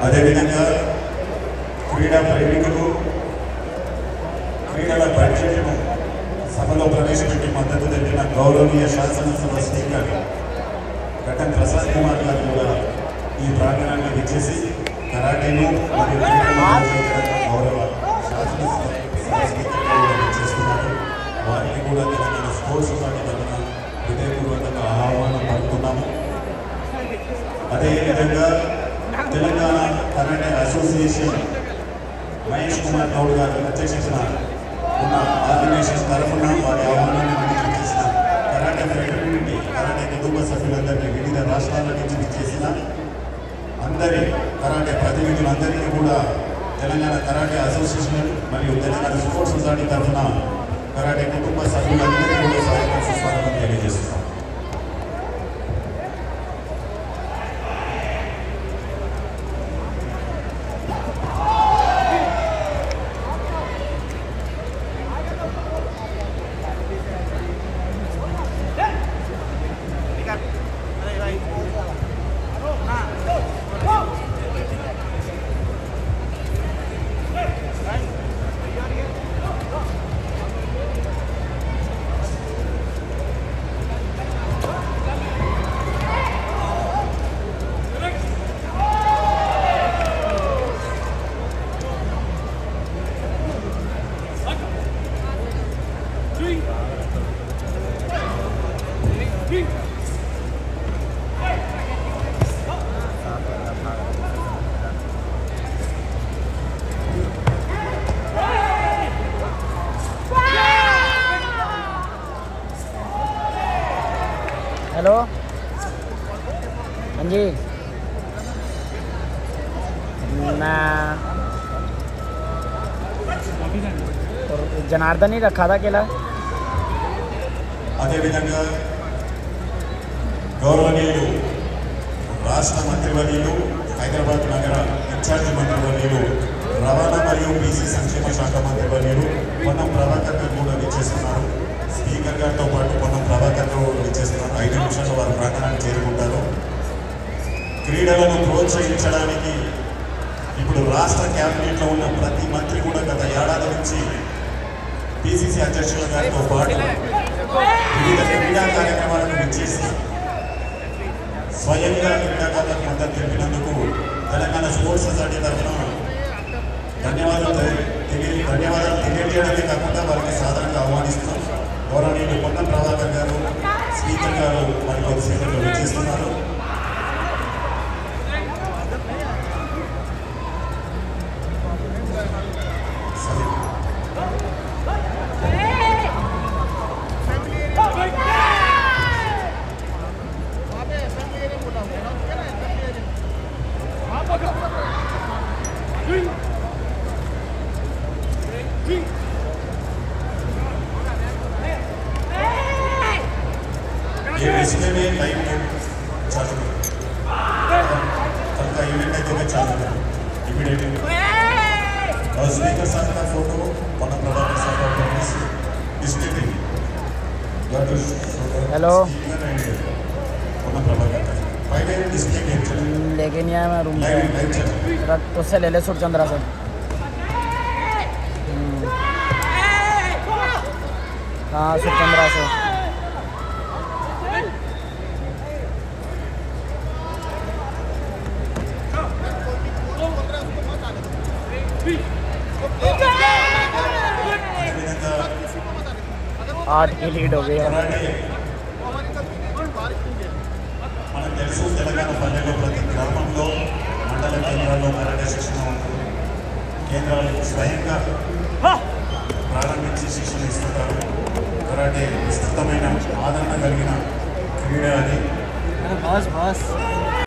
అదేవిధంగా క్రీడా ప్రేమికులు క్రీడల బడ్జెట్ను సభలో ప్రవేశపెట్టి మద్దతు తెలిపిన గౌరవనీయ శాసనసభ స్పీకర్ ఘటన్ ప్రసాద్ కుమార్ గారు కూడా ఈ ప్రాంగణాన్ని విచ్చేసి కరాటేను మరియు గౌరవ శాసనసభ స్పీకర్ చేస్తున్నారు. వారికి కూడా తెలంగాణ స్పోర్ట్స్ సొసైటీ తరఫున హృదయపూర్వకంగా ఆహ్వానం పలుకుతున్నాము. అదేవిధంగా తెలంగాణ కరాటే అసోసియేషన్ మహేష్ కుమార్ గౌడ్ గారు అధ్యక్షతన ఉన్న ఆర్గనైజేషన్ తరఫున వారి ఆహ్వానాన్ని మంజూరు చేసిన కరాటే ఫెడరేషన్ కరాటే కుటుంబ సభ్యులందరినీ వివిధ రాష్ట్రాల నుంచి విచ్చేసిన అందరి కరాటే ప్రతినిధులందరికీ కూడా తెలంగాణ కరాటే అసోసియేషన్ మరియు తెలంగాణ స్పోర్ట్స్ సొసైటీ తరఫున కరాటే కుటుంబ సభ్యులందరికీ కూడా స్వాగతం సుస్వాగతం తెలియజేస్తున్నాం. हेलो हाँ जी मैं जनार्दन ही रखा था अकेला. అదేవిధంగా గౌరవనీయులు రాష్ట్ర మంత్రివర్యులు హైదరాబాద్ నగర ఇన్ఛార్జి మంత్రివర్యులు రవాణా మరియు బీసీ సంక్షేమ శాఖ మంత్రివర్యులు పొన్నం ప్రభాకర్ గారు కూడా విచ్చేస్తున్నారు. స్పీకర్ గారితో పాటు పొన్నం ప్రభాకర్ గారు విచ్చేస్తున్నారు. 5 నిమిషాలు వారు ప్రాంగణాన్ని చేరుకుంటారు. క్రీడలను ప్రోత్సహించడానికి ఇప్పుడు రాష్ట్ర క్యాబినెట్లో ఉన్న ప్రతి మంత్రి కూడా గత ఏడాది నుంచి పిసిసి అధ్యక్షుల గారితో పాటు వివిధ క్రీడా కార్యక్రమాలను విచ్చేసి స్వయంగా క్రీడాకారులకు మద్దతు తెలిపినందుకు తెలంగాణ స్పోర్ట్స్ సొసైటీ తరఫున ధన్యవాదాలు తెలియజేయడమే కాకుండా వారికి సాధారణంగా ఆహ్వానిస్తున్నాం. గౌరవనీయులు పొన్నం ప్రభాకర్ గారు స్పీకర్ గారు మరి కొద్దిసేపట్లో విచ్చేస్తున్నారు. ये इसमें भी लाइव चालू कल का इवेंट है तो मैं चालू करूँ इमीडिएटली. और स्पीकर साहब का फोटो पोन्नम प्रभाकर साहब का promise district hello Ponnam Prabhakar का पहले डिस्प्ले लेके नहीं आया मैं रूम लाइव चल उससे ले ले सुरचंद्रा से. हाँ सुरचंद्रा से आठ की लीड हो गई. మనకు తెలుసు తెలంగాణ పల్లెలో ప్రతి గ్రామంలో మండల కేంద్రాల్లో కరాటే శిక్షణ ఉంటుంది. కేంద్రాలు స్వయంగా ప్రారంభించి శిక్షణ ఇస్తుంటారు. కరాటే విస్తృతమైన ఆదరణ కలిగిన క్రీడ అది.